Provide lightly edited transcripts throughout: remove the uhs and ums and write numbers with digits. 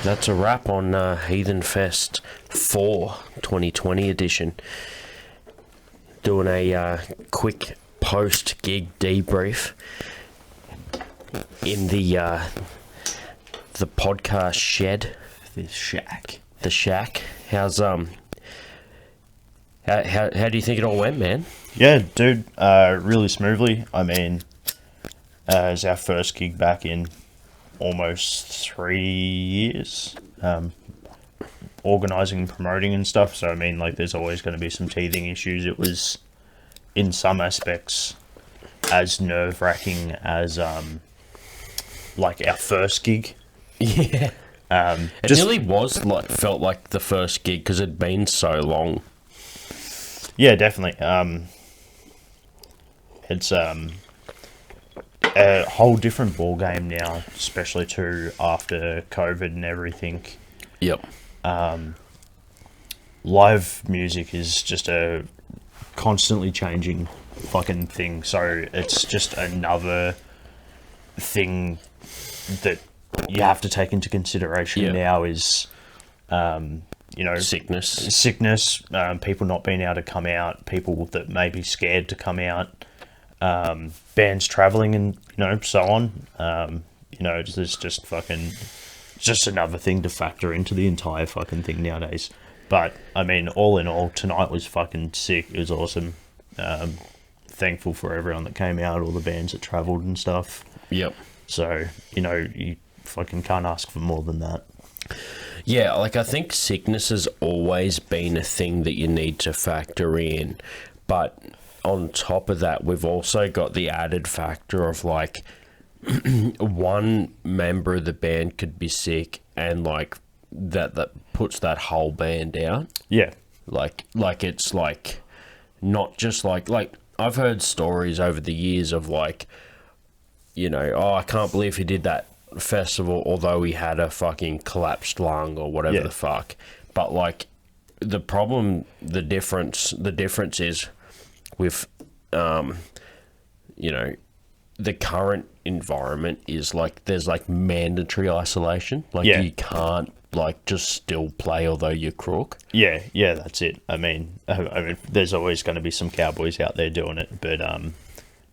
that's a wrap on Heathen Fest IV 2020 edition. Doing a quick post-gig debrief in the podcast shed. The shack. The shack. How's how do you think it all went, man? Yeah, dude, really smoothly. I mean, it's our first gig back in almost 3 years. Organising and promoting and stuff, so I mean, like, there's always going to be some teething issues. It was, in some aspects, as nerve-wracking as, like, our first gig. Yeah. It really was, like, felt like the first gig, because it'd been so long. Yeah, definitely. It's a whole different ball game now, especially too after COVID and everything. Yep. Live music is just a constantly changing fucking thing, so it's just another thing that you have to take into consideration now is, you know, sickness, people not being able to come out, people that may be scared to come out, bands traveling and, you know, so on. You know, there's just fucking, it's just another thing to factor into the entire fucking thing nowadays. But, I mean, all in all, tonight was fucking sick. It was awesome. Thankful for everyone that came out, all the bands that travelled and stuff. Yep. So, you know, you fucking can't ask for more than that. Yeah, like, I think sickness has always been a thing that you need to factor in. But on top of that, we've also got the added factor of, like, one member of the band could be sick and, like, that puts that whole band out. Yeah. Like it's, like, not just, like, I've heard stories over the years of, like, you know, oh, I can't believe he did that festival, although he had a fucking collapsed lung or whatever the fuck. But, like, the difference is with, you know, the current environment is, like, there's, like, mandatory isolation. Like, you can't, like, just still play although you're crook. Yeah, that's it. I mean, there's always going to be some cowboys out there doing it, but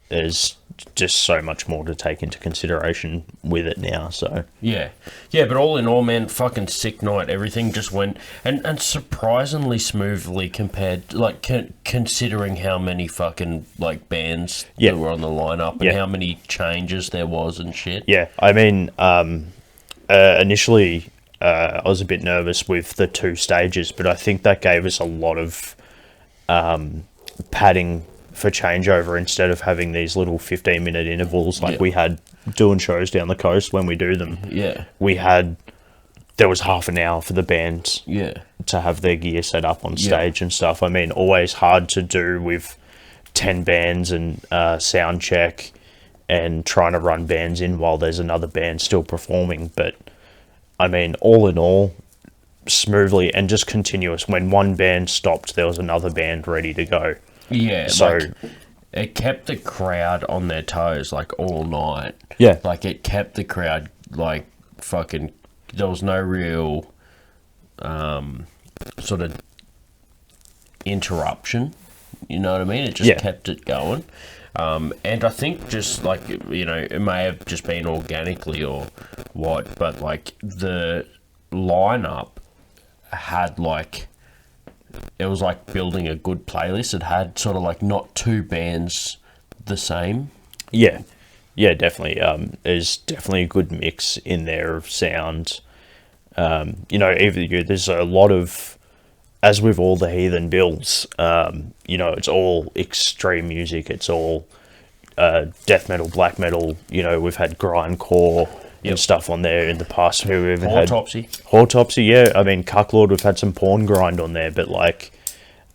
there's just so much more to take into consideration with it now, so... Yeah, but all in all, man, fucking sick night. Everything just went... And surprisingly smoothly compared... Like, considering how many fucking, like, bands that were on the lineup and how many changes there was and shit. Yeah, I mean, initially... I was a bit nervous with the 2 stages, but I think that gave us a lot of padding for changeover instead of having these little 15-minute intervals like we had doing shows down the coast when we do them. Yeah. There was half an hour for the bands to have their gear set up on stage and stuff. I mean, always hard to do with 10 bands and sound check and trying to run bands in while there's another band still performing, but... I mean, all in all, smoothly and just continuous. When one band stopped, there was another band ready to go. Yeah, so like, it kept the crowd on their toes, like, all night. Yeah. Like, it kept the crowd, like, fucking... There was no real sort of interruption, you know what I mean? It just kept it going. And I think just, like, you know, it may have just been organically or what, but, like, the lineup had, like, it was like building a good playlist. It had sort of, like, not 2 bands the same. Yeah, definitely. There's definitely a good mix in there of sound. You know, there's a lot of, as with all the Heathen builds, you know, it's all extreme music. It's all death metal, black metal. You know, we've had grindcore and stuff on there in the past. We've even had Autopsy. Yeah, I mean, Cucklord. We've had some porn grind on there, but, like,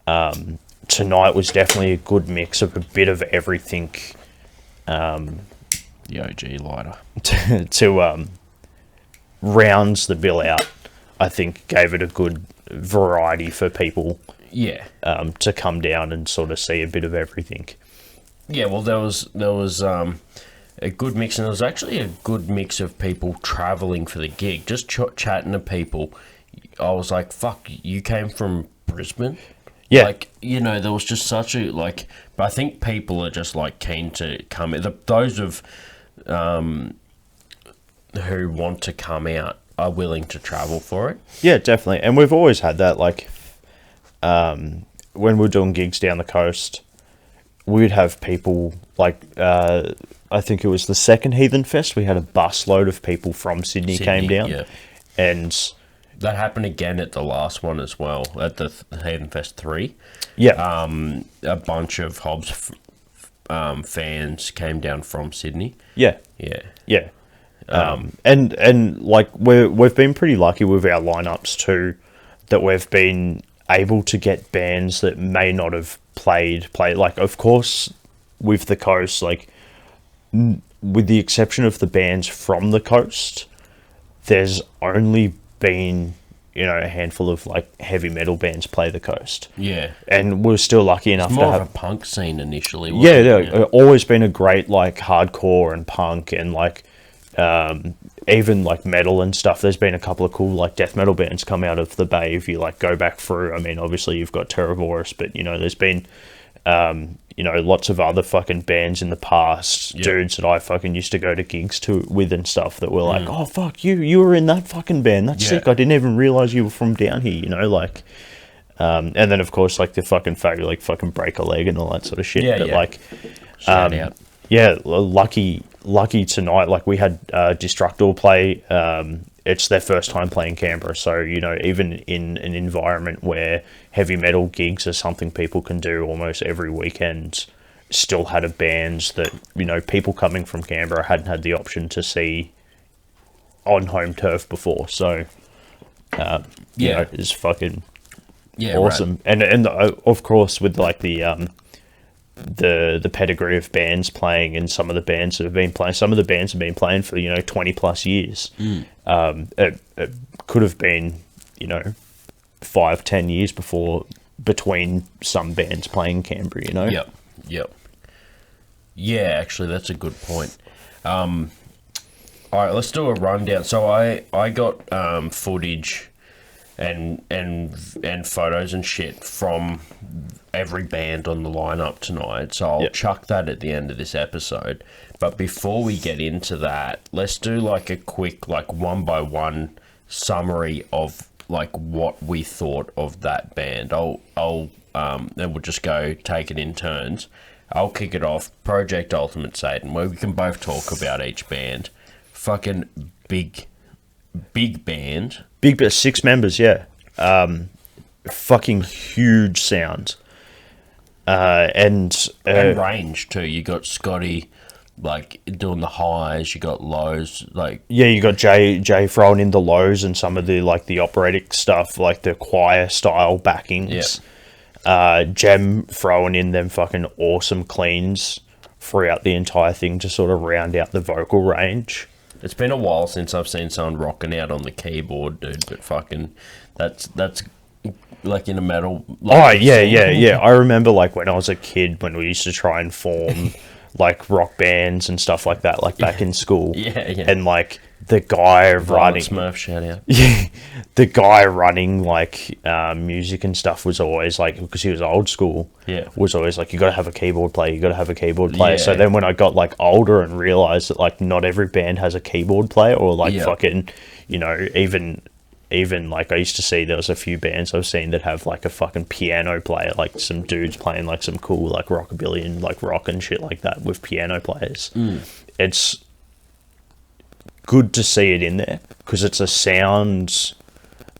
tonight was definitely a good mix of a bit of everything. The OG lighter to rounds the bill out. I think gave it a good variety for people. Yeah. To come down and sort of see a bit of everything. Yeah, well, there was a good mix, and there was actually a good mix of people travelling for the gig, just chatting to people. I was like, fuck, you came from Brisbane? Yeah. Like, you know, there was just such a, like, but I think people are just, like, keen to come in. Those of, who want to come out are willing to travel for it. Yeah, definitely. And we've always had that, like, when we were doing gigs down the coast, we'd have people, like, I think it was the second Heathen Fest, we had a busload of people from Sydney came down. Yeah. And that happened again at the last one as well, at the Heathen Fest IV. yeah. A bunch of Hobbs fans came down from Sydney. Yeah. Yeah. Yeah. And like we've been pretty lucky with our lineups too, that we've been able to get bands that may not have played like, of course, with the coast, like with the exception of the bands from the coast, there's only been, you know, a handful of like heavy metal bands play the coast. Yeah. And we're still lucky enough more to have of a punk scene initially. yeah, always been a great like hardcore and punk and like even like metal and stuff. There's been a couple of cool like death metal bands come out of the Bay if you like go back through. I mean, obviously you've got Terrorvorous, but you know, there's been you know, lots of other fucking bands in the past, dudes that I fucking used to go to gigs with and stuff that were like, oh fuck, you were in that fucking band, that's sick, I didn't even realise you were from down here, you know, like and then of course like the fucking fact like fucking Break a Leg and all that sort of shit. But like shout out. Yeah, lucky tonight, like we had Destruktor play. It's their first time playing Canberra, so you know, even in an environment where heavy metal gigs are something people can do almost every weekend, still had a band that, you know, people coming from Canberra hadn't had the option to see on home turf before. So you know, it's fucking awesome. Right. And of course with like the pedigree of bands playing, and some of the bands that have been playing, some of the bands have been playing for, you know, 20 plus years. It could have been, you know, 5-10 years between some bands playing Canberra, you know. Yep. Yeah, actually that's a good point. All right, let's do a rundown. So I got footage and photos and shit from every band on the lineup tonight, so I'll chuck that at the end of this episode. But before we get into that, let's do like a quick like one by one summary of like what we thought of that band. I'll and we'll just go take it in turns. I'll kick it off. Project Ultimate Satan, where we can both talk about each band. Fucking big band. Big band, 6 members, yeah. Fucking huge sound. And range too. You got Scotty like doing the highs, you got lows, like you got Jay throwing in the lows and some of the like the operatic stuff, like the choir style backings. Jem throwing in them fucking awesome cleans throughout the entire thing to sort of round out the vocal range. It's been a while since I've seen someone rocking out on the keyboard, dude, but fucking that's like in a metal like, yeah. I remember like when I was a kid when we used to try and form like rock bands and stuff like that, like back in school. And like the guy running Smurf shout out. Yeah. The guy running like music and stuff was always like, because he was old school, was always like, you gotta have a keyboard player, So then when I got like older and realized that like not every band has a keyboard player, or like fucking, you know, even like I used to see there was a few bands I've seen that have like a fucking piano player, like some dudes playing like some cool like rockabilly and like rock and shit like that with piano players. It's good to see it in there because it's a sound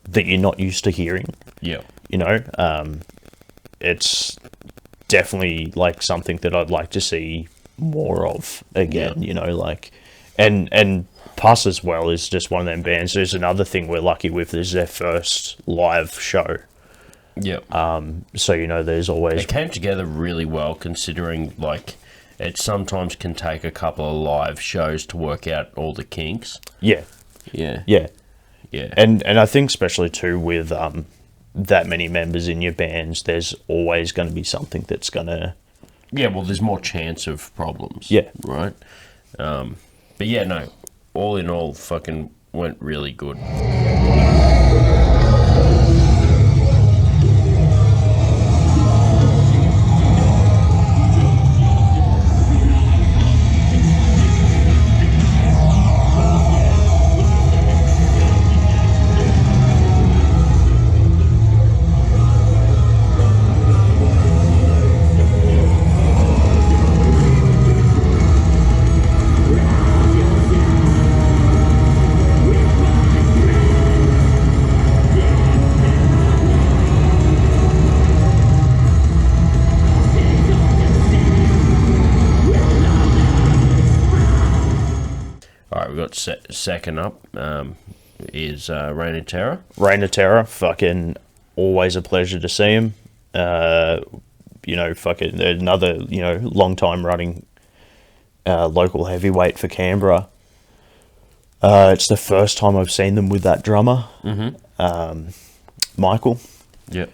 that you're not used to hearing. You know, it's definitely like something that I'd like to see more of again. You know, like and Puss as well is just one of them bands. There's another thing we're lucky with, is their first live show. So, you know, there's always... It came together really well, considering, like, it sometimes can take a couple of live shows to work out all the kinks. Yeah. And I think especially, too, with that many members in your bands, there's always going to be something that's going to... Yeah, well, there's more chance of problems. Yeah. Right? But yeah, no, all in all, fucking went really good. Second up is Reign of Terror. Reign of Terror, fucking always a pleasure to see him. Fucking another, long time running local heavyweight for Canberra. It's the first time I've seen them with that drummer, Michael. Yep.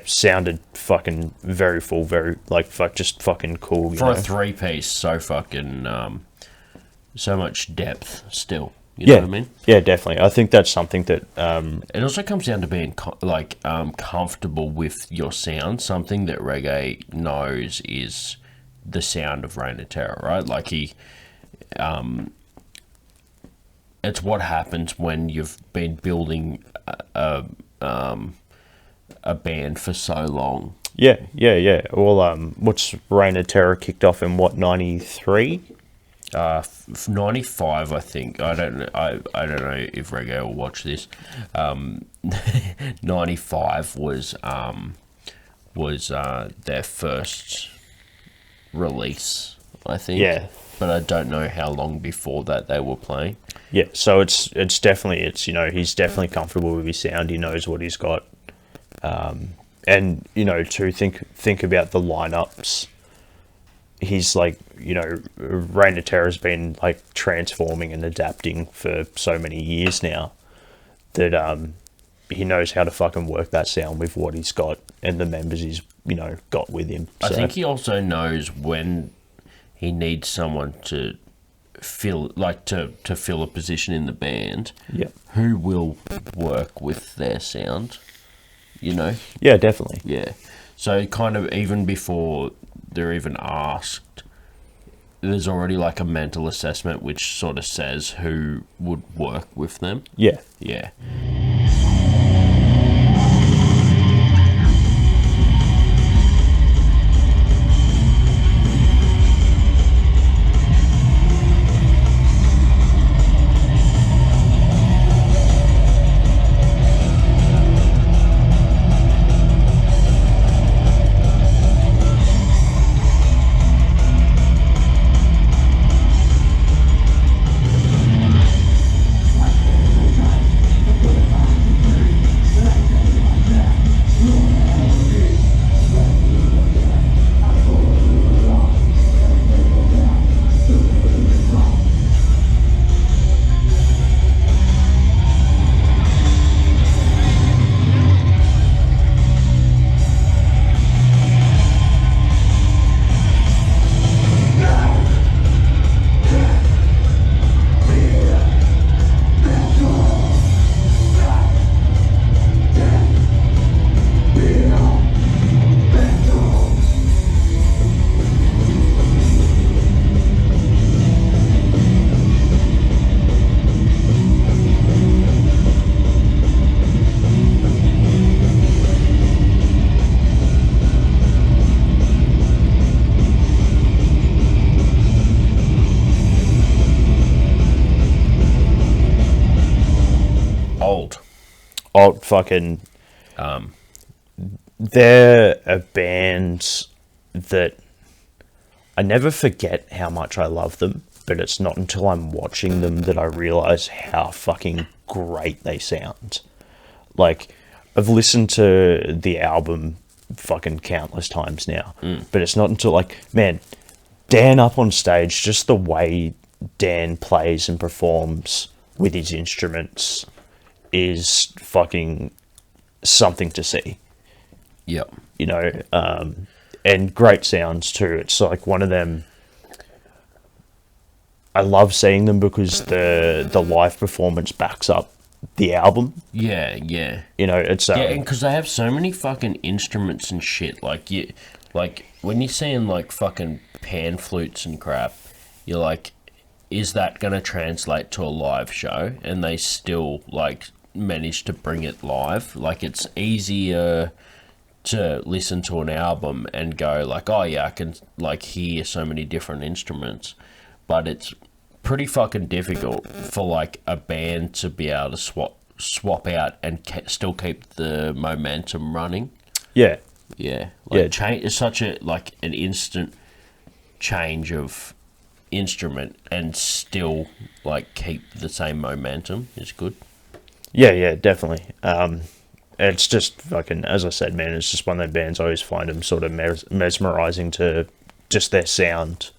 Sounded fucking very full, very, just fucking cool. For a three-piece, so fucking... so much depth still. You know what I mean? Yeah, definitely. I think that's something that... it also comes down to being comfortable with your sound. Something that reggae knows is the sound of Reign of Terror, right? Like it's what happens when you've been building a band for so long. Yeah. Well, what's Reign of Terror kicked off in, 93? 95, I think. I don't know if Reggae will watch this. 95 was their first release, I think. Yeah. But I don't know how long before that they were playing. Yeah, so it's definitely, he's definitely comfortable with his sound. He knows what he's got. And, to think about the lineups, he's Reign of Terror has been transforming and adapting for so many years now that he knows how to fucking work that sound with what he's got and the members he's got with him. So. I think he also knows when he needs someone to fill to fill a position in the band. Yeah. Who will work with their sound, Yeah, definitely. Yeah. So kind of even before they're even asked, there's already a mental assessment which sort of says who would work with them. Yeah. Yeah. Auld fucking... they're a band that I never forget how much I love them, but it's not until I'm watching them that I realise how fucking great they sound. I've listened to the album fucking countless times now, but it's not until, Dan up on stage, just the way Dan plays and performs with his instruments is fucking something to see. Yep. And great sounds too. It's one of them I love seeing them because the live performance backs up the album. Yeah. You know, it's and because they have so many fucking instruments and shit. Like when you're seeing like fucking pan flutes and crap, you're like, is that gonna translate to a live show? And they still like manage to bring it live. Like, it's easier to listen to an album and go like, oh yeah, I can like hear so many different instruments, but it's pretty fucking difficult for like a band to be able to swap out and still keep the momentum running. Yeah. Change is such a like an instant change of instrument and still like keep the same momentum is good. Yeah, definitely. It's just fucking, as I said, man, it's just one of those bands I always find them sort of mesmerizing to just their sound.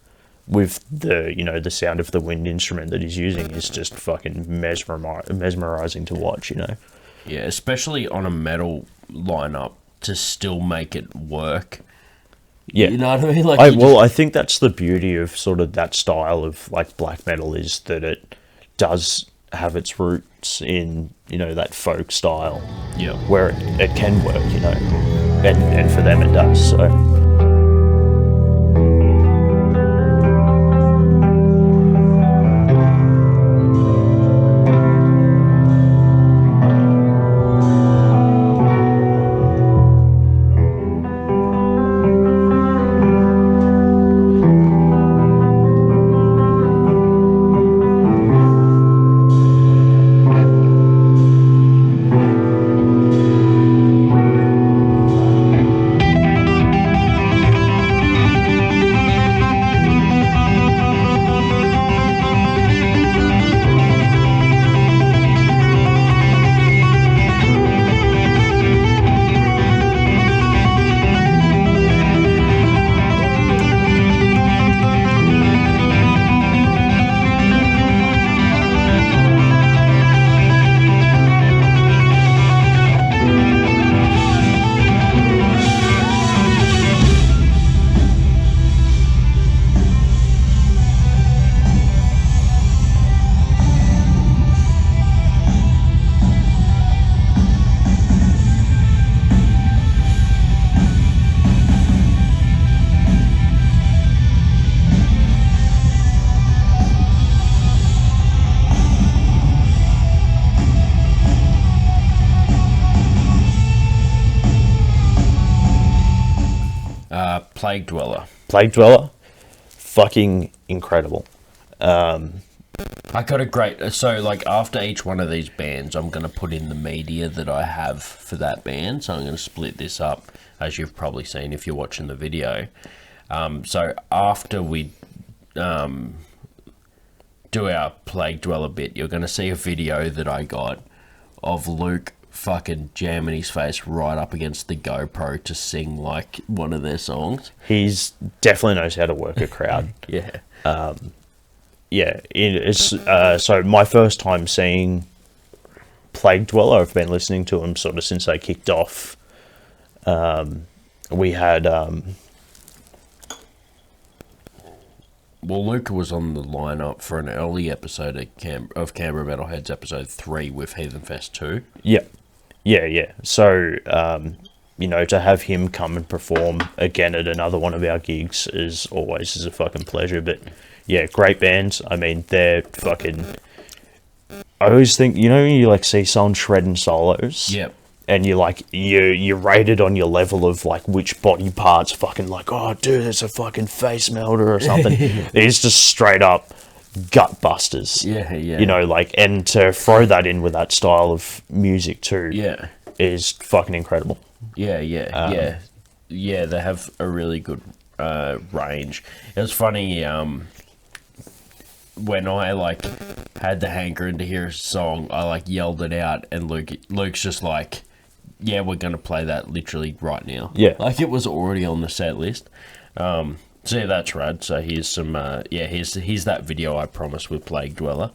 With the sound of the wind instrument that he's using is just fucking mesmerizing to watch, you know. Yeah, especially on a metal lineup to still make it work. Yeah, you know what I mean. Like, I think that's the beauty of sort of that style of like black metal, is that it does have its roots in, you know, that folk style. Yeah, where it can work, you know, and for them it does. So. Plague Dweller, fucking incredible. I got a great... So, like, after each one of these bands, I'm going to put in the media that I have for that band. So I'm going to split this up, as you've probably seen if you're watching the video. So after we do our Plague Dweller bit, you're going to see a video that I got of Luke fucking jamming his face right up against the GoPro to sing like one of their songs. He's definitely knows how to work a crowd. Yeah. So my first time seeing Plague Dweller, I've been listening to him sort of since they kicked off. We had well, Luke was on the lineup for an early episode of Canberra Metalheads episode 3 with Heathen Fest 2. Yeah. So, to have him come and perform again at another one of our gigs is always a fucking pleasure. But yeah, great bands. I mean, they're fucking... I always think, you like see someone shredding solos. Yep. And you're like, you're rated on your level of like which body parts fucking like, oh dude, it's a fucking face melter or something. It's just straight up gut busters. Yeah. And to throw that in with that style of music too, is fucking incredible. Yeah. They have a really good range. It was funny when I like had the hankering to hear a song, I like yelled it out, and Luke's just like, yeah, we're gonna play that literally right now. Yeah, like it was already on the set list. So yeah, that's rad. So here's some here's that video I promised with Plague Dweller.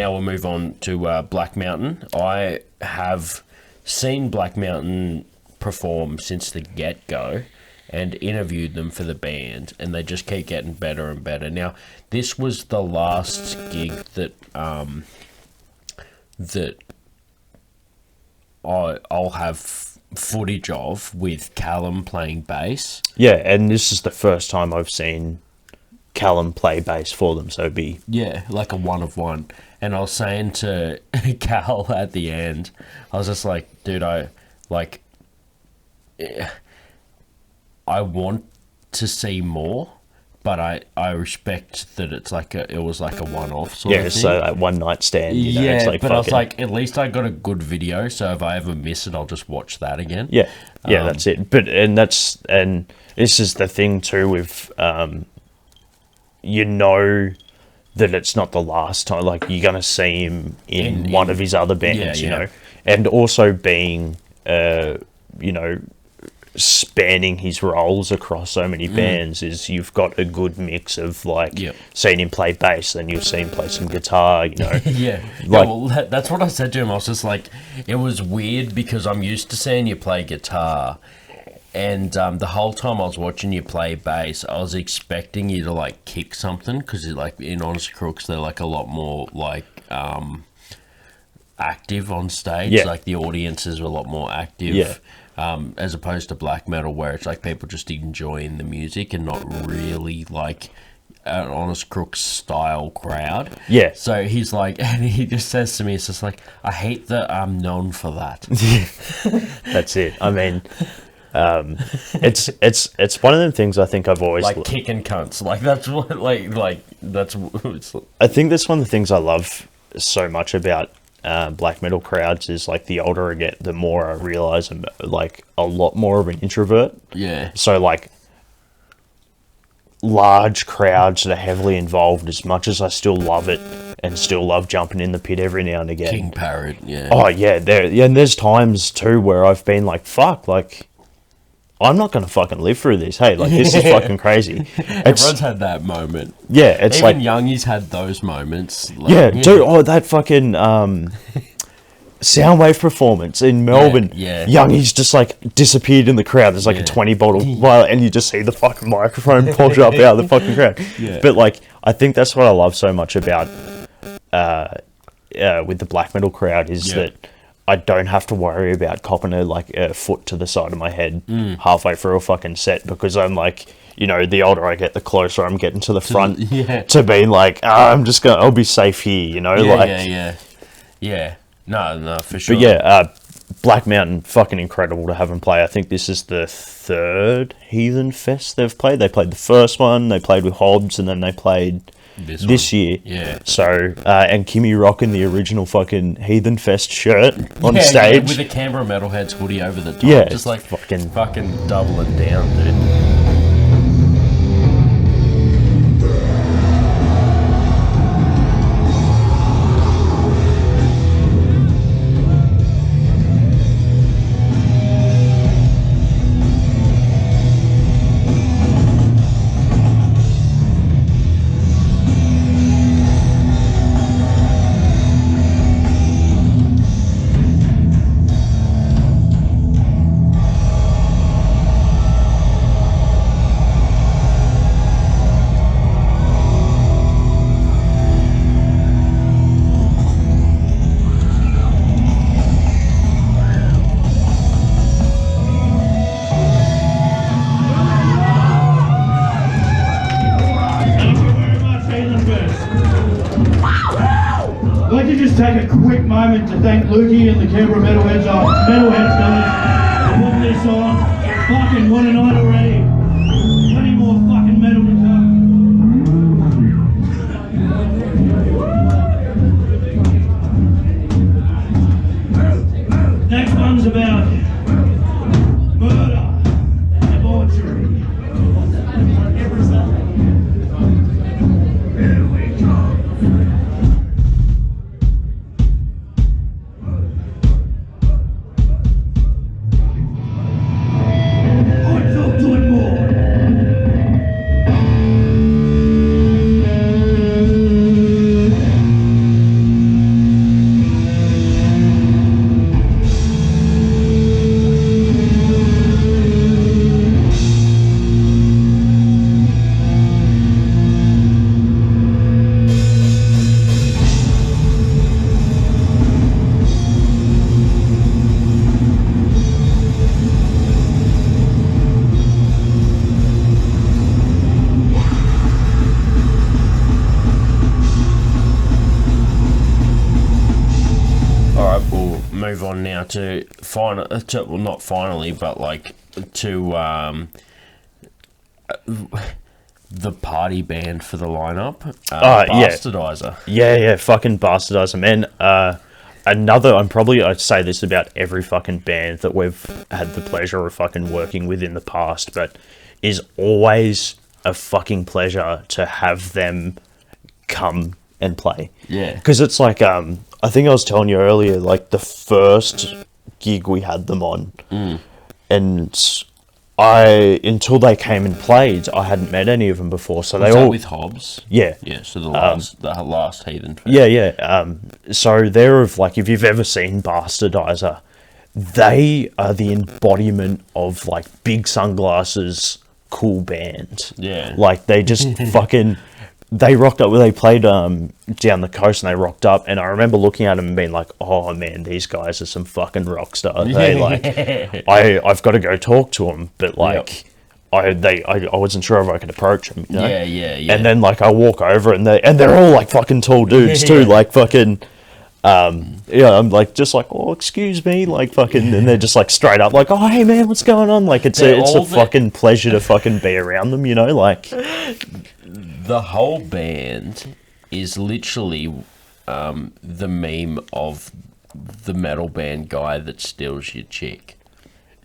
now we'll move on to Black Mountain. I have seen Black Mountain perform since the get-go and interviewed them for the band, and they just keep getting better and better. Now, this was the last gig that I'll have footage of with Callum playing bass. Yeah, and this is the first time I've seen Callum play bass for them, so it'd be... Yeah, like a one-of-one. And I was saying to Cal at the end, I was just like, dude, I want to see more, but I respect that it was like a one-off sort of thing. Yeah, so like one night stand, you know, yeah, it's like but I was like, at least I got a good video, so if I ever miss it, I'll just watch that again. Yeah, that's it. But and this is the thing too with you know that it's not the last time, like you're gonna see him in one of his other bands, you know, and also being you know, spanning his roles across so many bands is you've got a good mix of like seeing him play bass, then you'll see him play some guitar, you know. Well, that's what I said to him. I was just like, it was weird because I'm used to seeing you play guitar, and the whole time I was watching you play bass, I was expecting you to like kick something, because like in Honest Crooks they're like a lot more like active on stage, like the audience is a lot more active. As opposed to black metal, where it's like people just enjoying the music and not really like an Honest Crooks style crowd. Yeah. So he's like, and he just says to me, it's just like, I hate that I'm known for that. That's it. I mean, it's one of them things I think I've always like kicking cunts. Like that's what that's. I think that's one of the things I love so much about black metal crowds is like the older I get, the more I realize I'm like a lot more of an introvert. Yeah. So like large crowds that are heavily involved, as much as I still love it and still love jumping in the pit every now and again. King Parrot, yeah. Oh yeah, and there's times too where I've been like, fuck, like I'm not gonna fucking live through this. Hey, like this is fucking crazy. Everyone's had that moment. Yeah, it's even like Youngie's had those moments. Like, yeah, dude. Oh, that fucking Soundwave performance in Melbourne. Yeah. Youngie's just like disappeared in the crowd. There's like a 20 bottle vial, and you just see the fucking microphone pop up out of the fucking crowd. Yeah. But like, I think that's what I love so much about with the black metal crowd is that I don't have to worry about copping a foot to the side of my head halfway through a fucking set, because I'm like, you know, the older I get, the closer I'm getting to the front to being like, I'll be safe here, you know? Yeah. No, for sure. But yeah, Black Mountain, fucking incredible to have them play. I think this is the third Heathen Fest they've played. They played the first one, they played with Hobbs, and then they played this year. Yeah. So, and Kimmy rocking the original fucking Heathen Fest shirt on stage. Yeah, with the Canberra Metalheads hoodie over the top. Yeah. Just like fucking doubling down, dude. Take a quick moment to thank Lukey and the Canberra Metalheads guys for putting this on. Fucking what a night already. Plenty more fucking metal to come. Next one's about murder, debauchery. Here we go. move on now to well, not finally, but like to the party band for the lineup. Bastardizer. Yeah, fucking Bastardizer, man. I'd say this about every fucking band that we've had the pleasure of fucking working with in the past, but is always a fucking pleasure to have them come and play. Yeah. Because it's like, I think I was telling you earlier, like the first gig we had them on, and until they came and played, I hadn't met any of them before. So Was they that all with Hobbs. Yeah. Yeah. So the last Heathen Fest. Yeah. So they're of like, if you've ever seen Bastardizer, they are the embodiment of like big sunglasses, cool band. Yeah. Like they just fucking. They rocked up. They played down the coast, and they rocked up. And I remember looking at them and being like, "Oh man, these guys are some fucking rock stars." They like, I've got to go talk to them, but like, I wasn't sure if I could approach them. You know? Yeah. And then like I walk over, and they're all like fucking tall dudes too, like fucking. I'm like just like, oh, excuse me, like fucking, and they're just like straight up like, oh hey man, what's going on? Like it's a fucking pleasure to fucking be around them, you know, like. The whole band is literally the meme of the metal band guy that steals your chick.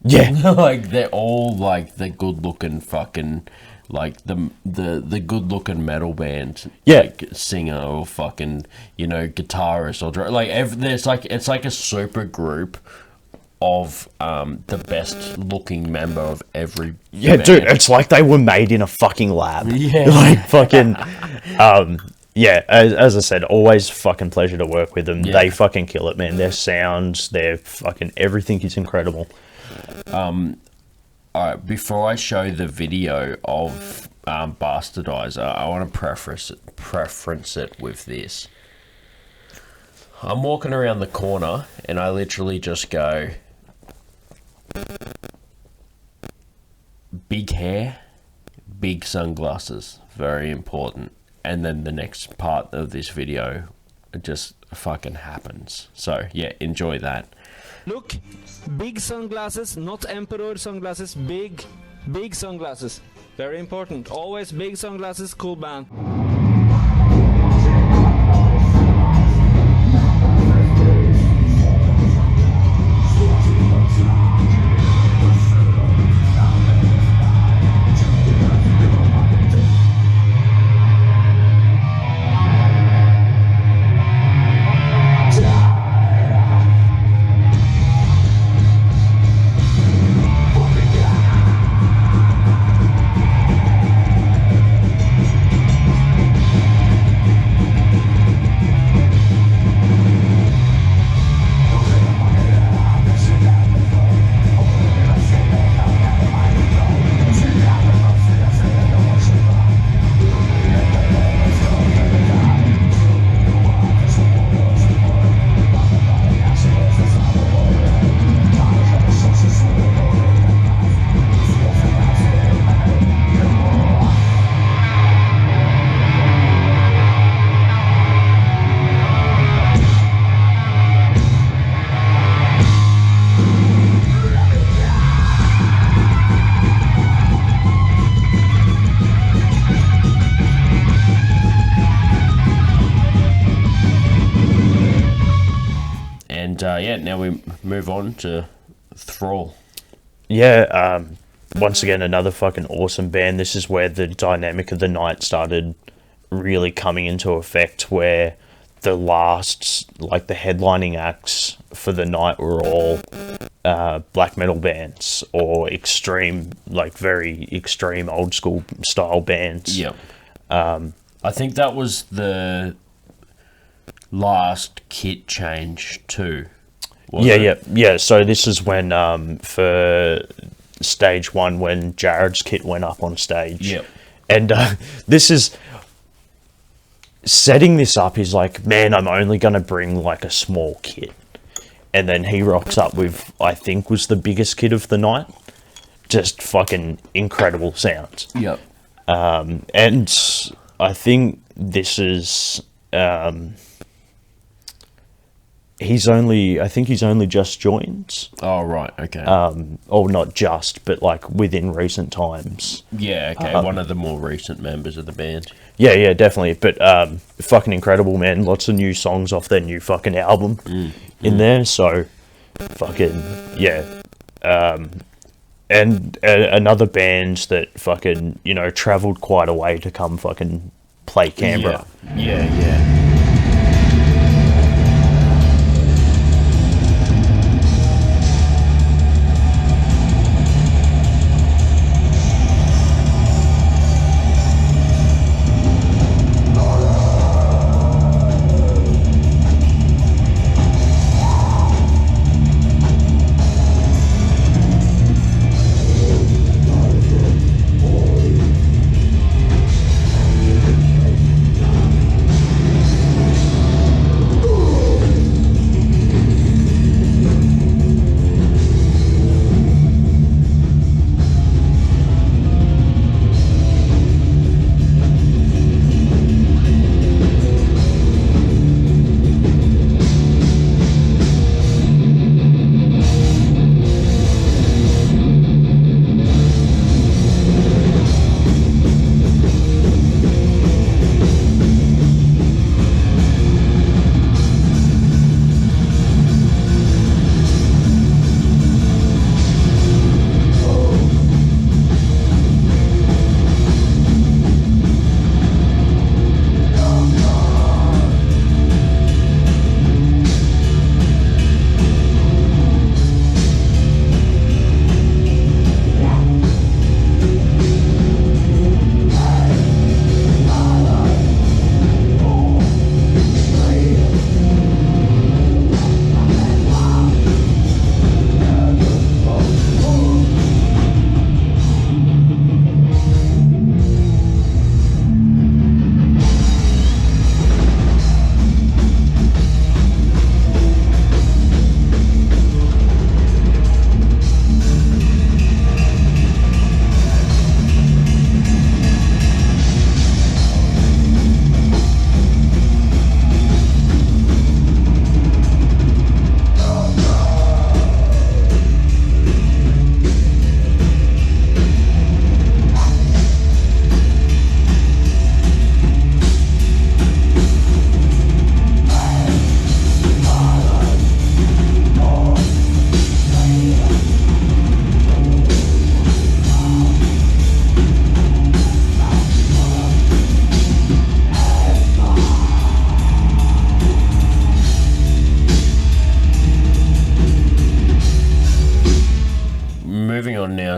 Yeah. Like they're all like the good looking fucking like the good looking metal band. Yeah. Like singer or fucking, you know, guitarist or like there's like it's like a super group of the best looking member of every band. Dude, it's like they were made in a fucking lab. Yeah. Like fucking as I said, always fucking pleasure to work with them. They fucking kill it, man. Their sounds, their fucking everything is incredible. Alright, before I show the video of Bastardizer, I want to preference it with this. I'm walking around the corner and I literally just go, big hair, big sunglasses, very important. And then the next part of this video just fucking happens. So yeah, enjoy that. Look, big sunglasses, not emperor sunglasses, big sunglasses. Very important. Always big sunglasses, cool band. Now we move on to Thrall. Yeah, once again, another fucking awesome band. This is where the dynamic of the night started really coming into effect, where the headlining acts for the night were all black metal bands or extreme, like very extreme old school style bands. Yeah. I think that was the last kit change too. Yeah. So this is when for stage one, when Jared's kit went up on stage. Yep. And this is setting this up. He's like, man, I'm only going to bring like a small kit. And then he rocks up with, I think was the biggest kit of the night. Just fucking incredible sounds. Yep. And I think this is I think he's only just joined. Oh, right, okay. Or not just, but like within recent times. Yeah, okay, one of the more recent members of the band. Yeah, definitely. But fucking incredible, man. Lots of new songs off their new fucking album in there. So, fucking, yeah. And another band that fucking, you know, travelled quite a way to come fucking play Canberra. Yeah.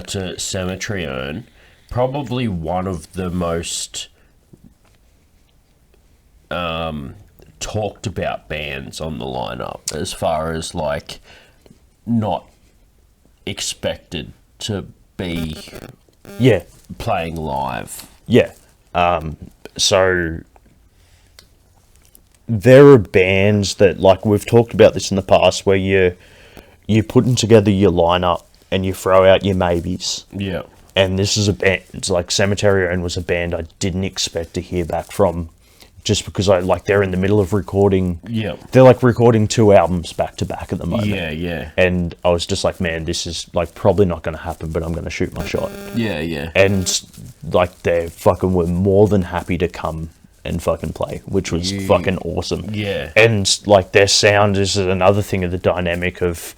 To Cemetery Urn, probably one of the most talked about bands on the lineup, as far as like not expected to be playing live. So there are bands that, like, we've talked about this in the past, where you're putting together your lineup and you throw out your maybes. Yeah. And this is a band, it's like Cemetery Urn was a band I didn't expect to hear back from, just because they're in the middle of recording. Yeah. They're like recording 2 albums back to back at the moment. Yeah. And I was just like, man, this is like probably not going to happen, but I'm going to shoot my shot. Yeah. And like they fucking were more than happy to come and fucking play, which was fucking awesome. Yeah. And like their sound is another thing of the dynamic of,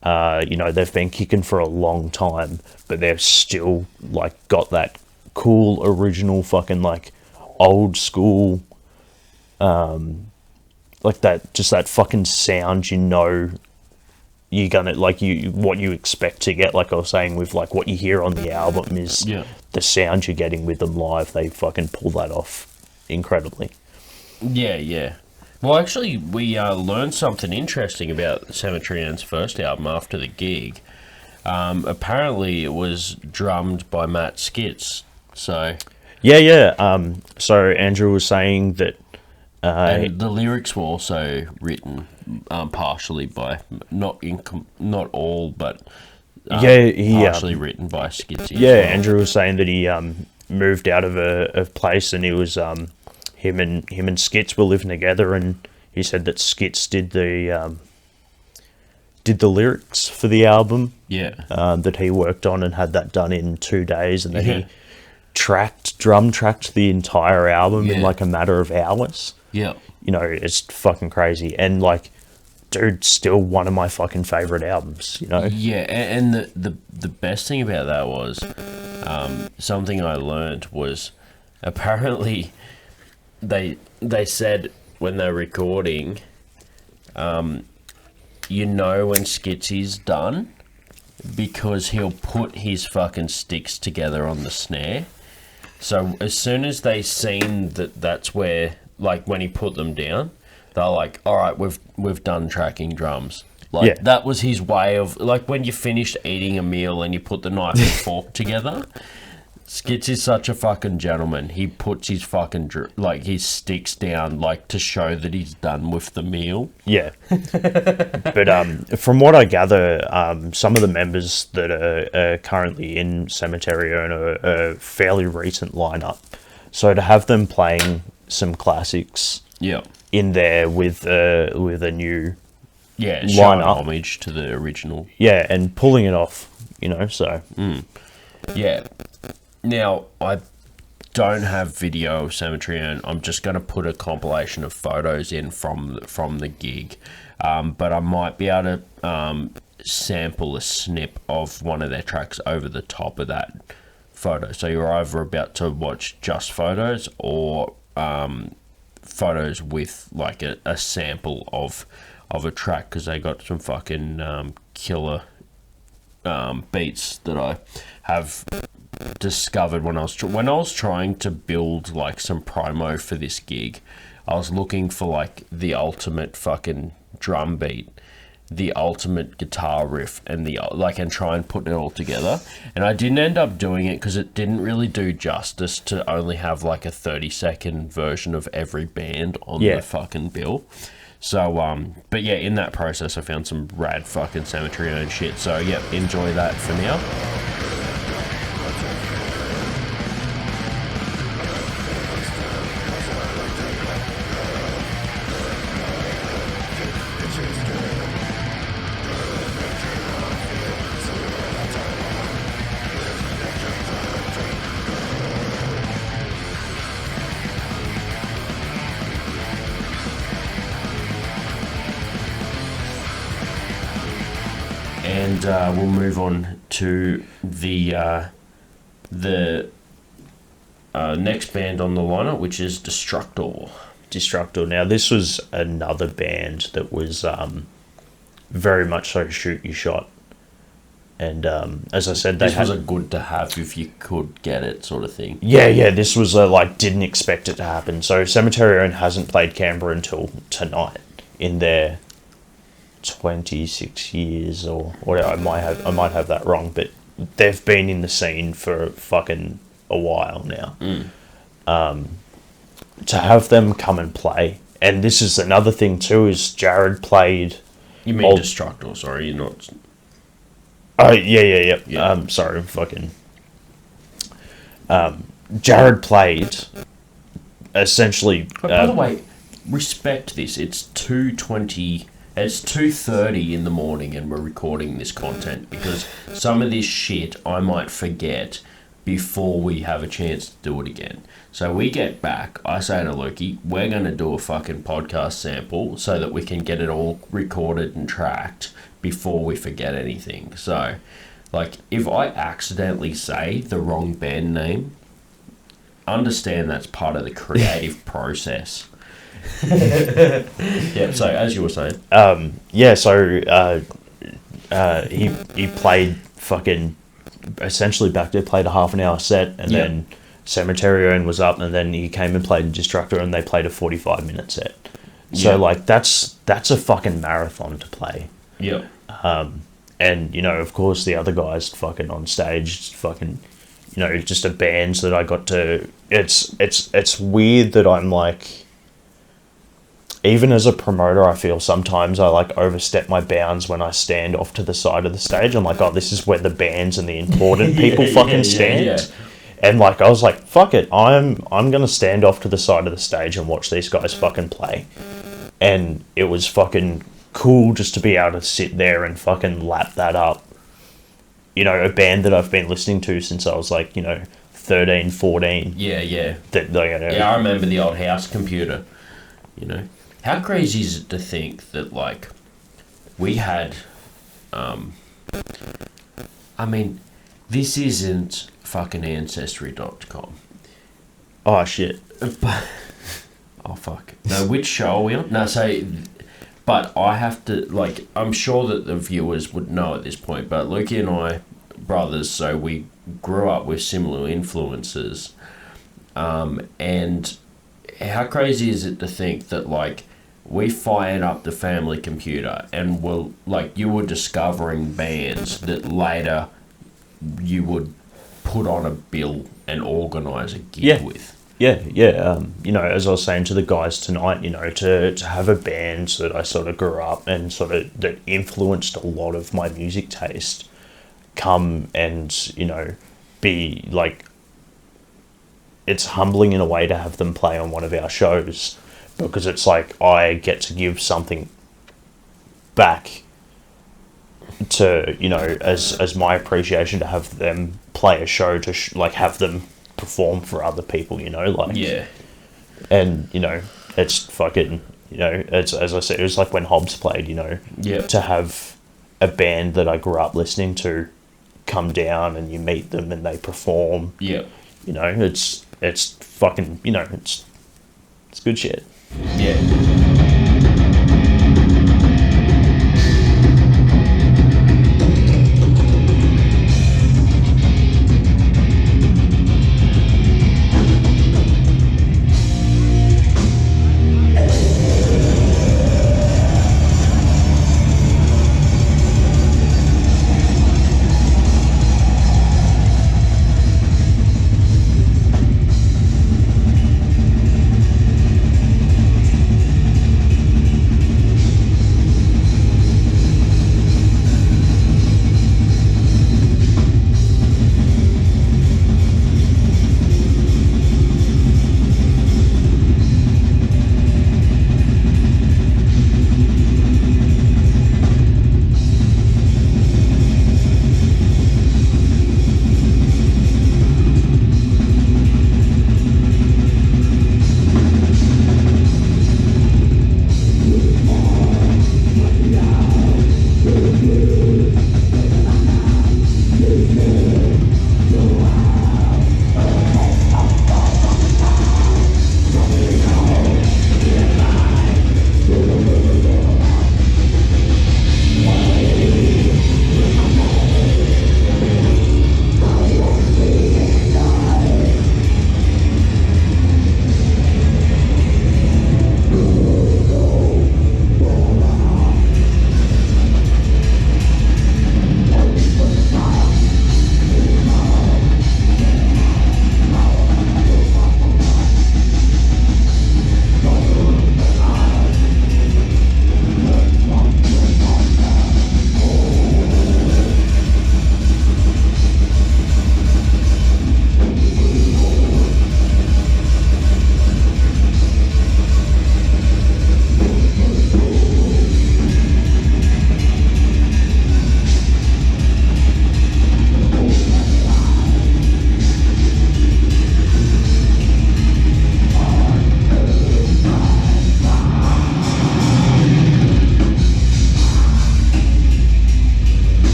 they've been kicking for a long time, but they've still like got that cool original fucking like old school, like that, just that fucking sound, you're gonna like what you expect to get. Like I was saying, with like what you hear on the album is the sound you're getting with them live. They fucking pull that off incredibly. Yeah. Well, actually, we learned something interesting about Cemetery Urn's first album after the gig. Apparently, it was drummed by Matt Skitz. So so Andrew was saying that, and the lyrics were also written partially by not all, but partially written by Skitz. Yeah, well. Andrew was saying that he moved out of a place, and he was him and Skitz were living together, and he said that Skitz did did the lyrics for the album. Yeah. That he worked on and had that done in 2 days, and then he drum tracked the entire album in like a matter of hours. Yeah. You know, it's fucking crazy. And like, dude, still one of my fucking favorite albums, you know? Yeah, and the best thing about that was something I learned was apparently they said when they're recording, you know when Skitsy's done because he'll put his fucking sticks together on the snare. So as soon as they seen that's where, like, when he put them down, they're like, all right, we've done tracking drums. Like, that was his way of, like, when you finished eating a meal and you put the knife and fork together. Skits is such a fucking gentleman. He puts his fucking, his sticks down, like, to show that he's done with the meal. Yeah. But from what I gather, some of the members that are currently in Cemetery are a fairly recent lineup. So to have them playing some classics in there with a new showing homage to the original. Yeah, and pulling it off, you know, so. Yeah. Now, I don't have video of Cemetery, and I'm just going to put a compilation of photos in from the gig. But I might be able to sample a snip of one of their tracks over the top of that photo. So you're either about to watch just photos or photos with like a sample of a track, because they got some fucking killer beats that I have discovered when I was trying to build like some promo for this gig. I was looking for like the ultimate fucking drum beat, the ultimate guitar riff, and and try and put it all together. And I didn't end up doing it because it didn't really do justice to only have like a 30-second version of every band on the fucking bill. So, but yeah, in that process, I found some rad fucking Cemetery owned shit. So, yeah, enjoy that for now. And we'll move on to the next band on the lineup, which is Destruktor. Now, this was another band that was very much so shoot your shot. And as I said, this was a good to have if you could get it sort of thing. Yeah, this was didn't expect it to happen. So Cemetery hasn't played Canberra until tonight in their 26 years or whatever. I might have that wrong, but they've been in the scene for fucking a while now. To have them come and play, and this is another thing too, is Jared played. You mean Destruktor? Sorry, you're not. Oh yeah. Sorry, fucking. Jared played. Essentially. By the way, respect this. It's 2:20. It's 2:30 in the morning, and we're recording this content because some of this shit I might forget before we have a chance to do it again. So we get back, I say to Lukey, we're going to do a fucking podcast sample so that we can get it all recorded and tracked before we forget anything. So, like, if I accidentally say the wrong band name, understand that's part of the creative process. Yeah, so as you were saying. He played fucking essentially back there, played a half an hour set, and then Cemetery was up, and then he came and played Destructor, and they played a 45-minute set. So that's a fucking marathon to play. Yeah. And of course the other guys fucking on stage, fucking, just a bands that I got to. It's weird that I'm like. Even as a promoter, I feel sometimes I overstep my bounds when I stand off to the side of the stage. I'm like, oh, this is where the bands and the important people fucking stand. Yeah. And I was like, fuck it, I'm gonna stand off to the side of the stage and watch these guys fucking play. And it was fucking cool just to be able to sit there and fucking lap that up. You know, a band that I've been listening to since I was like, 13, 14. Yeah. That, like, Yeah, I remember the old house computer. How crazy is it to think that, like, we had, this isn't fucking Ancestry.com. Oh, shit. Oh, fuck. No, which show are we on? No, but I have to, like, I'm sure that the viewers would know at this point, but Lukey and I, brothers, so we grew up with similar influences. And how crazy is it to think that, like, we fired up the family computer and you were discovering bands that later you would put on a bill and organise a gig with. Yeah. As I was saying to the guys tonight, to have a band that I sort of grew up and sort of that influenced a lot of my music taste come and, be like, it's humbling in a way to have them play on one of our shows, because it's like I get to give something back to, as my appreciation to have them play a show, to have them perform for other people, Yeah. And, it's fucking, it's, as I said, it was like when Hobbs played, Yeah. to have a band that I grew up listening to come down and you meet them and they perform. Yeah. It's fucking, it's good shit. Yeah.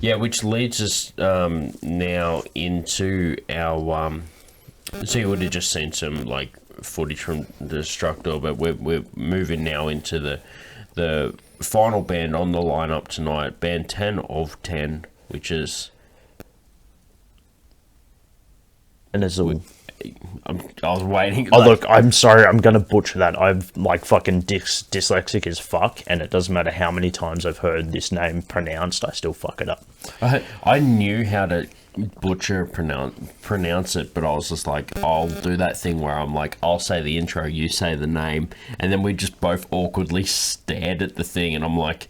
Yeah, which leads us now into our. So you would have just seen some like footage from Destruktor, but we're moving now into the final band on the lineup tonight, band 10 of 10, which is Anarazel. I was waiting. Oh, look, I'm sorry, I'm gonna butcher that. I'm like fucking dyslexic as fuck, and it doesn't matter how many times I've heard this name pronounced, I still fuck it up. I knew how to butcher pronounce it, but I was just like, I'll do that thing where I'm like, I'll say the intro, you say the name, and then we just both awkwardly stared at the thing, and I'm like,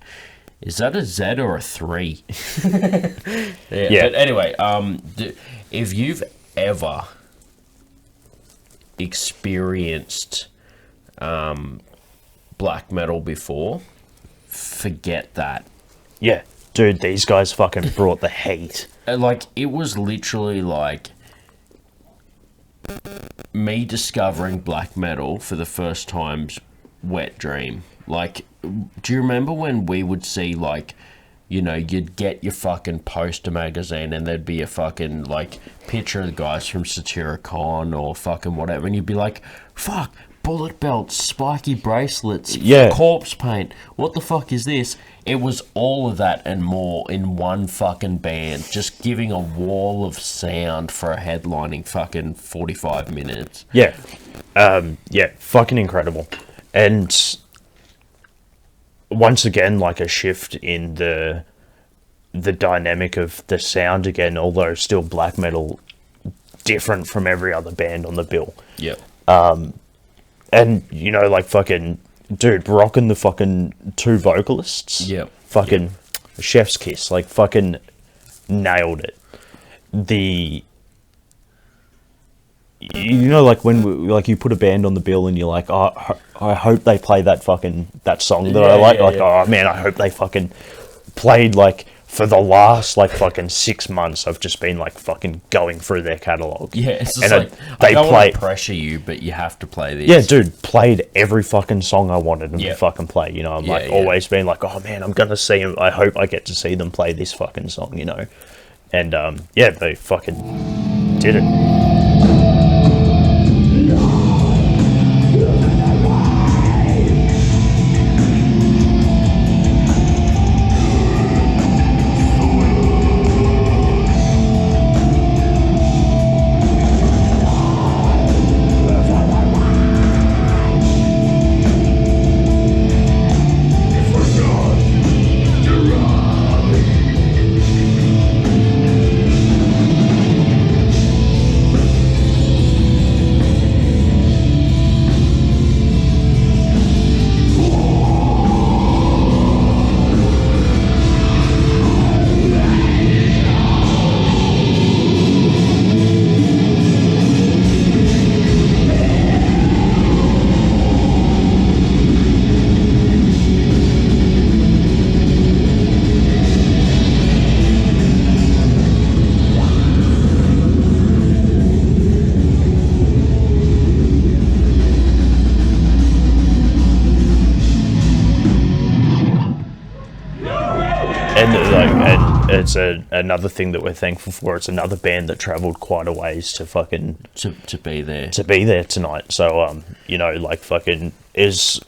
is that a Z or a 3? Yeah. But anyway, if you've ever experienced black metal before, forget that. Yeah, dude, these guys fucking brought the heat. Like, it was literally like me discovering black metal for the first time's wet dream. Like, do you remember when we would see, like, you know, you'd get your fucking poster magazine and there'd be a fucking, like, picture of the guys from Satyricon or fucking whatever, and you'd be like, fuck, bullet belts, spiky bracelets, corpse paint, what the fuck is this? It was all of that and more in one fucking band, just giving a wall of sound for a headlining fucking 45 minutes. Yeah. Yeah, fucking incredible. And once again, like a shift in the dynamic of the sound again, although still black metal, different from every other band on the bill. Yep. And, you know, like fucking, dude, rocking the fucking 2 vocalists. Yep. Fucking chef's kiss. Like, fucking nailed it. You know, like when like you put a band on the bill and you're like, oh, I hope they play that song that I like. Oh man, I hope they fucking played, like, for the last, like, fucking 6 months, I've just been, like, fucking going through their catalogue. Yeah, it's just and like, I don't want to pressure you, but you have to play this. Yeah, dude, played every fucking song I wanted them to fucking play, you know. I'm always been like, oh man, I'm gonna see them. I hope I get to see them play this fucking song, you know. And yeah, they fucking did it. It's another thing that we're thankful for. It's another band that travelled quite a ways to fucking to be there tonight. So you know, like, fucking is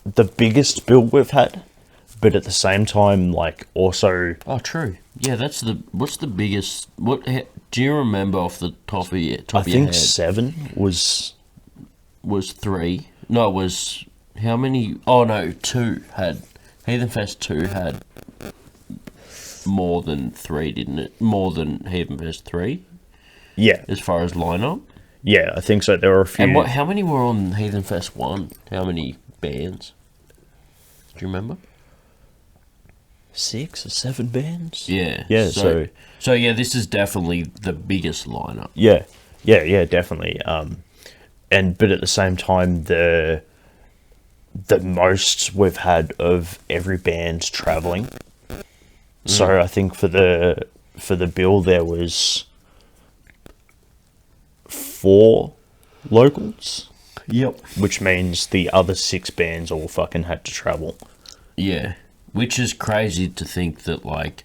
the biggest build we've had, but at the same time, like, also true. Yeah, what's the biggest? What do you remember off the top of your head? I think 7 was 3. No, it was how many? Oh no, 2 had Heathen Fest 2 had more than 3, didn't it? More than Heathen Fest 3? Yeah. As far as lineup? Yeah, I think so. There were a few. And how many were on Heathen Fest 1? How many bands? Do you remember? 6 or 7 bands? Yeah. Yeah, so yeah, this is definitely the biggest lineup. Yeah, definitely. But at the same time, the most we've had of every band travelling. So I think for the bill there was 4 locals. Yep. Which means the other 6 bands all fucking had to travel. Yeah. Which is crazy to think that, like,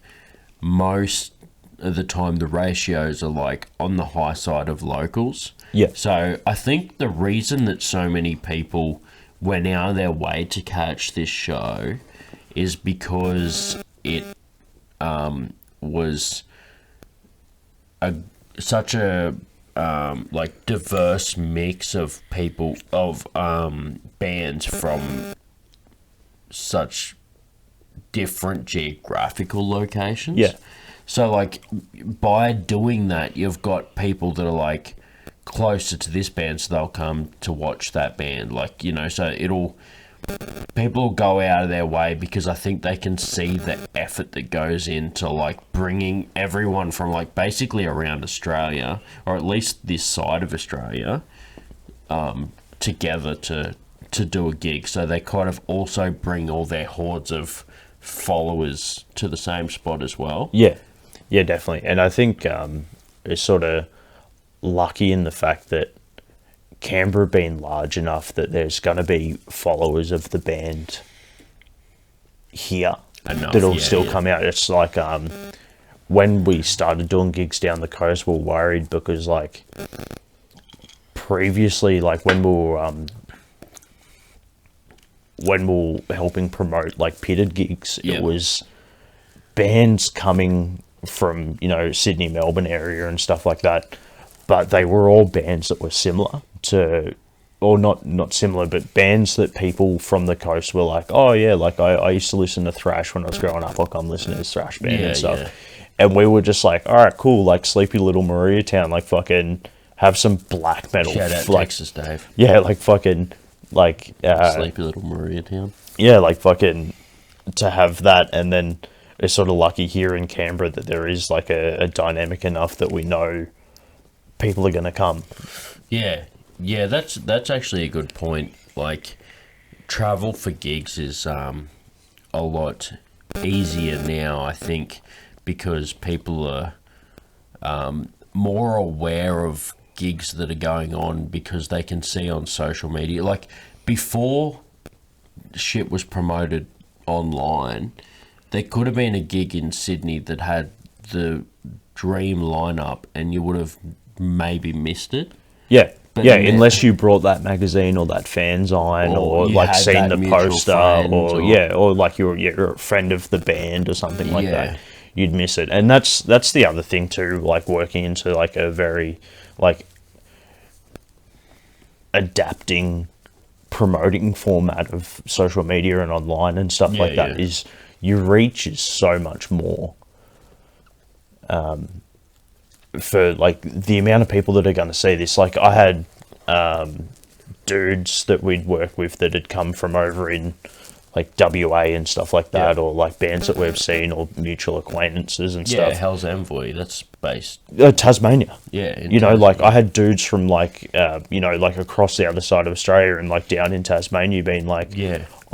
most of the time the ratios are, like, on the high side of locals. Yeah. So I think the reason that so many people went out of their way to catch this show is because it was such a like diverse mix of people of bands from such different geographical locations. Yeah. So like by doing that, you've got people that are like closer to this band, so they'll come to watch that band. Like, you know, so people will go out of their way because I think they can see the effort that goes into like bringing everyone from like basically around Australia, or at least this side of Australia, together to do a gig. So they kind of also bring all their hordes of followers to the same spot as well. Yeah, definitely. And I think it's sort of lucky in the fact that Canberra being large enough that there's going to be followers of the band here that'll still come out. It's like when we started doing gigs down the coast, we were worried because like previously, like when we were helping promote like pitted gigs, it was bands coming from, you know, Sydney, Melbourne area and stuff like that, but they were all bands that were similar to, or not similar, but bands that people from the coast were like, oh yeah, like I used to listen to thrash when I was growing up, like I'm listening to this thrash band and stuff. And we were just like, all right, cool, like Sleepy Little Maria Town, like fucking have some black metal. Shout out like, Texas Dave. Yeah, like fucking like Sleepy Little Maria Town. Yeah, like fucking to have that. And then it's sort of lucky here in Canberra that there is like a dynamic enough that we know people are going to come. Yeah, that's actually a good point. Like, travel for gigs is a lot easier now, I think, because people are more aware of gigs that are going on because they can see on social media. Like, before shit was promoted online, there could have been a gig in Sydney that had the dream lineup and you would have maybe missed it. Yeah. But yeah, unless you brought that magazine or that fanzine or like seen the poster or like you're a friend of the band or something like that, you'd miss it. And that's the other thing too, like working into like a very like adapting promoting format of social media and online and stuff like that is your reach is so much more. For like the amount of people that are going to see this, like I had dudes that we'd work with that had come from over in like WA and stuff like that, or like bands that we've seen or mutual acquaintances and stuff. Yeah, Hell's Envoy, that's based Tasmania. Yeah, you know, like I had dudes from like you know, like across the other side of Australia and like down in Tasmania being like,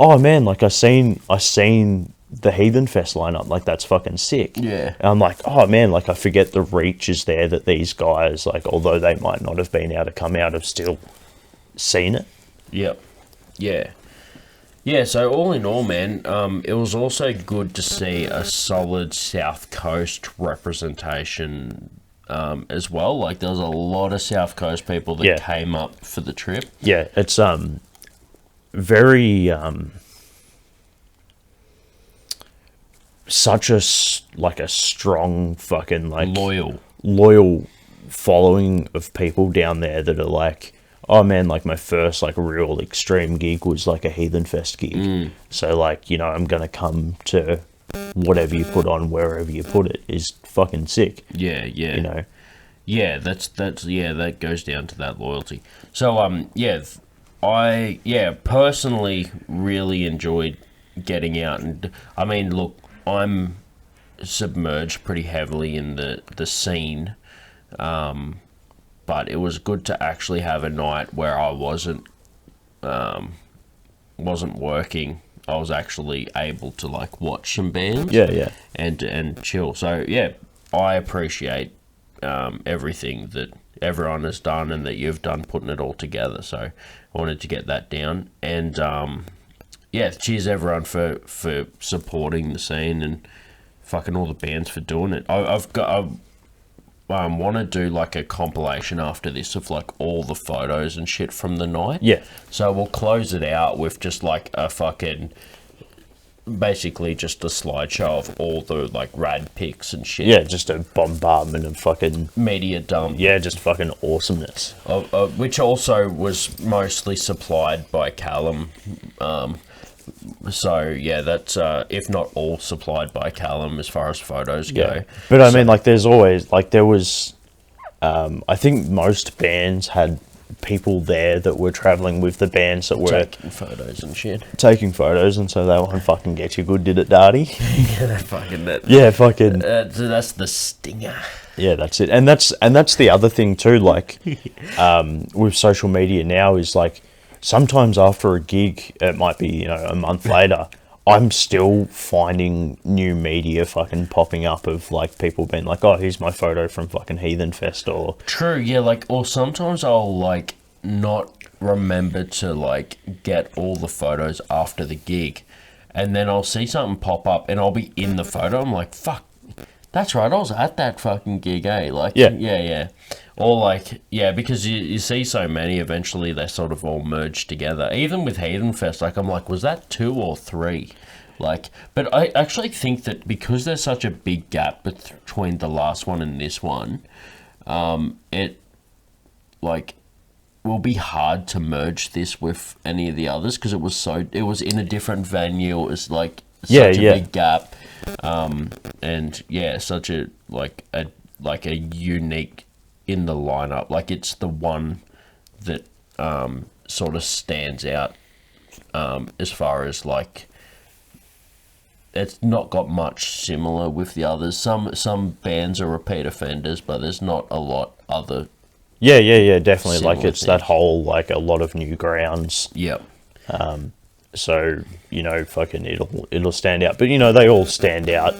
oh man, like I seen the Heathen Fest lineup, like that's fucking sick. Yeah. And I'm like, oh man, like I forget the reach is there that these guys, like although they might not have been able to come out, have still seen it. Yep. Yeah. Yeah, so all in all, man, it was also good to see a solid South Coast representation as well. Like there was a lot of South Coast people that came up for the trip. Yeah, it's very such a like a strong fucking like loyal following of people down there that are like, oh man, like my first like real extreme gig was like a Heathen Fest gig. So like, you know, I'm gonna come to whatever you put on wherever you put it is fucking sick. Yeah. You know. Yeah, that's that goes down to that loyalty. So I personally really enjoyed getting out, and I mean, look, I'm submerged pretty heavily in the scene, but it was good to actually have a night where I wasn't working. I was actually able to like watch some bands, and chill. So yeah, I appreciate everything that everyone has done and that you've done putting it all together. So I wanted to get that down, and cheers everyone for supporting the scene and fucking all the bands for doing it. I want to do like a compilation after this of like all the photos and shit from the night. Yeah. So we'll close it out with just like a fucking basically just a slideshow of all the like rad pics and shit. Yeah, just a bombardment of fucking Media dump. yeah, just fucking awesomeness. Which also was mostly supplied by Callum. So yeah, that's if not all supplied by Callum as far as photos go. But I mean, like, there's always like there was. I think most bands had people there that were traveling with the bands that were taking photos and shit. Taking photos, and so they won't fucking get you good, did it, Darty? Yeah, fucking that. Yeah, fucking. So that's the stinger. Yeah, that's it, and that's the other thing too. Like, with social media now is like sometimes after a gig, it might be a month later. I'm still finding new media fucking popping up of like people being like, oh, here's my photo from fucking Heathen Fest or... True, yeah, like, or sometimes I'll like not remember to like get all the photos after the gig, and then I'll see something pop up and I'll be in the photo. I'm like, fuck, that's right, I was at that fucking gig, eh? Like, yeah. Or like, yeah, because you see so many, eventually they sort of all merge together. Even with Heathen Fest, like, I'm like, was that 2 or 3? Like, but I actually think that because there's such a big gap between the last one and this one, it, like, will be hard to merge this with any of the others because it was in a different venue. It was like such a big gap, and yeah, such a a unique in the lineup. Like, it's the one that sort of stands out as far as like it's not got much similar with the others. Some bands are repeat offenders, but there's not a lot other. Yeah, definitely. Like, it's things. that whole like a lot of new grounds. Yep. So fucking it'll stand out, but they all stand out.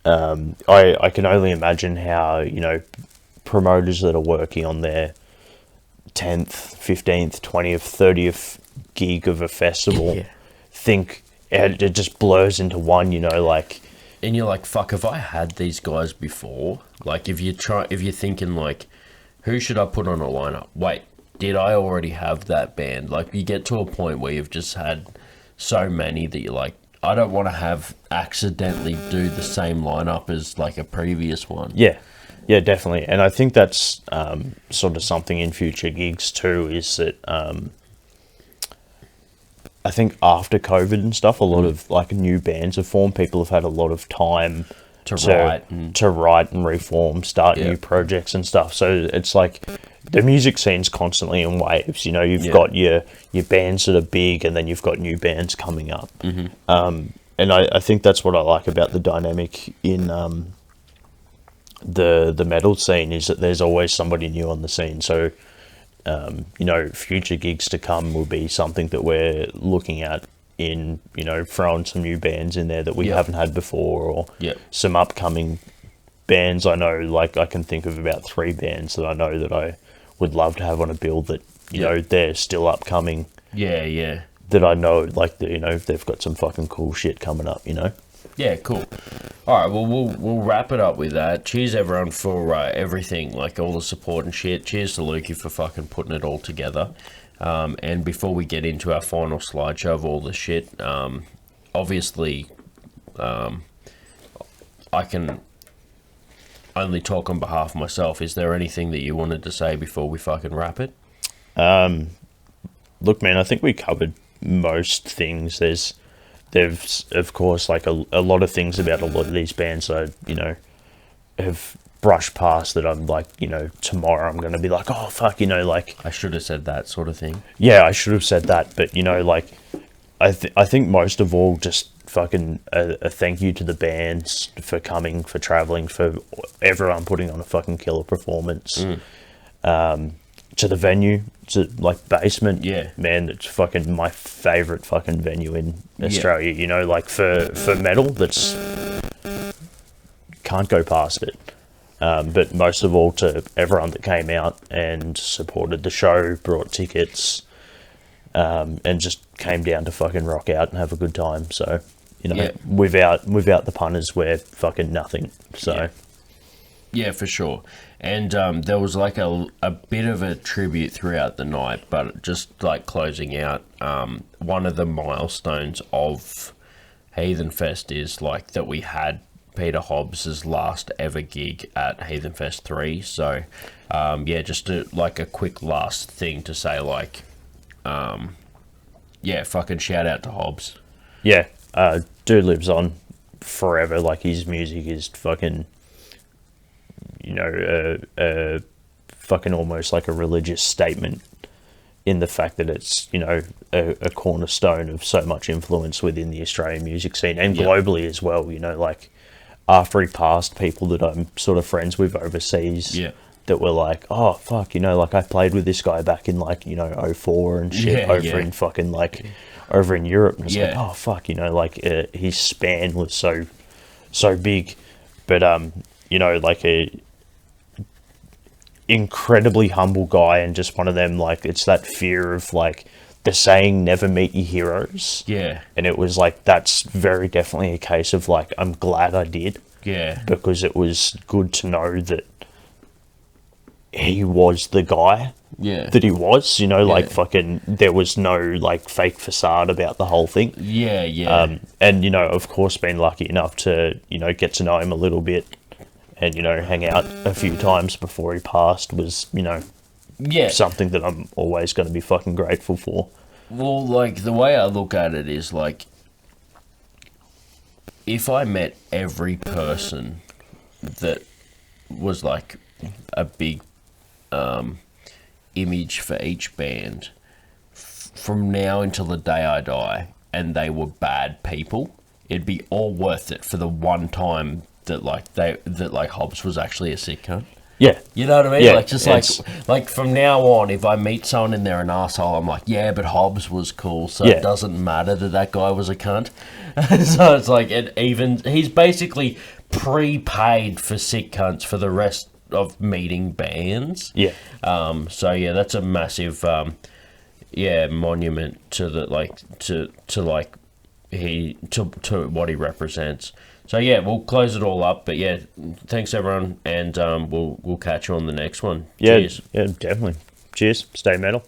I can only imagine how promoters that are working on their 10th, 15th, 20th, 30th gig of a festival think it just blurs into one, like... And you're like, fuck, have I had these guys before? Like, if you're thinking, like, who should I put on a lineup? Wait, did I already have that band? Like, you get to a point where you've just had so many that you're like, I don't want to accidentally do the same lineup as, like, a previous one. Yeah, definitely. And I think that's sort of something in future gigs too, is that I think after COVID and stuff, a lot of like new bands have formed. People have had a lot of time to write and reform, start new projects and stuff. So it's like the music scene's constantly in waves. You've got your bands that are big, and then you've got new bands coming up. Mm-hmm. And I think that's what I like about the dynamic in the metal scene, is that there's always somebody new on the scene. So future gigs to come will be something that we're looking at in throwing some new bands in there that we haven't had before, or some upcoming bands. I know, like, I can think of about 3 bands that I know that I would love to have on a bill that they're still upcoming. That I know, like, they've got some fucking cool shit coming up. Yeah, cool. All right, well, we'll wrap it up with that. Cheers, everyone, for everything, like all the support and shit. Cheers to Lukey for fucking putting it all together. And before we get into our final slideshow of all the shit, obviously, I can only talk on behalf of myself. Is there anything that you wanted to say before we fucking wrap it? Look, man, I think we covered most things. There's of course like a lot of things about a lot of these bands that have brushed past that I'm like, tomorrow I'm going to be like, oh fuck, like I should have said that sort of thing. Yeah, I should have said that, but like I think most of all, just fucking a thank you to the bands for coming, for traveling, for everyone putting on a fucking killer performance. To the venue, to like Basement, man, it's fucking my favourite fucking venue in Australia. Like for metal, that's can't go past it. But most of all, to everyone that came out and supported the show, brought tickets, and just came down to fucking rock out and have a good time. So without the punters, we're fucking nothing. So yeah, for sure. And there was like a bit of a tribute throughout the night, but just like closing out, one of the milestones of Heathen Fest is like that we had Peter Hobbs's last ever gig at Heathen Fest IV. So, yeah, just like a quick last thing to say, like, yeah, fucking shout out to Hobbs. Yeah, dude lives on forever. Like, his music is fucking, you know, fucking almost like a religious statement in the fact that it's, you know, a cornerstone of so much influence within the Australian music scene and globally as well. You know, like, after he passed, people that I'm sort of friends with overseas that were like, oh, fuck, you know, like, I played with this guy back in, like, you know, 04 and shit in fucking, like, over in Europe. And it's like, oh, fuck, you know, like, his span was so big. But, you know, like, a incredibly humble guy and just one of them, like, it's that fear of, like, the saying, never meet your heroes. Yeah. And it was like, that's very definitely a case of, like, I'm glad I did. Yeah. Because it was good to know that he was the guy that he was, you know, like, fucking, there was no, like, fake facade about the whole thing. Yeah. And, you know, of course, been lucky enough to, you know, get to know him a little bit and, you know, hang out a few times before he passed was, you know, something that I'm always going to be fucking grateful for. Well, like, the way I look at it is, like, if I met every person that was, like, a big image for each band from now until the day I die, and they were bad people, it'd be all worth it for the one time that, like, Hobbs was actually a sick cunt. Yeah. You know what I mean? Yeah, like, just like from now on, if I meet someone and they're an asshole, I'm like, yeah, but Hobbs was cool, so it doesn't matter that guy was a cunt. So it's like, he's basically prepaid for sick cunts for the rest of meeting bands. Yeah. So yeah, that's a massive, monument to the, like, to what he represents. So yeah, we'll close it all up. But yeah, thanks everyone, and we'll catch you on the next one. Yeah, Cheers. yeah, definitely. Cheers. Stay metal.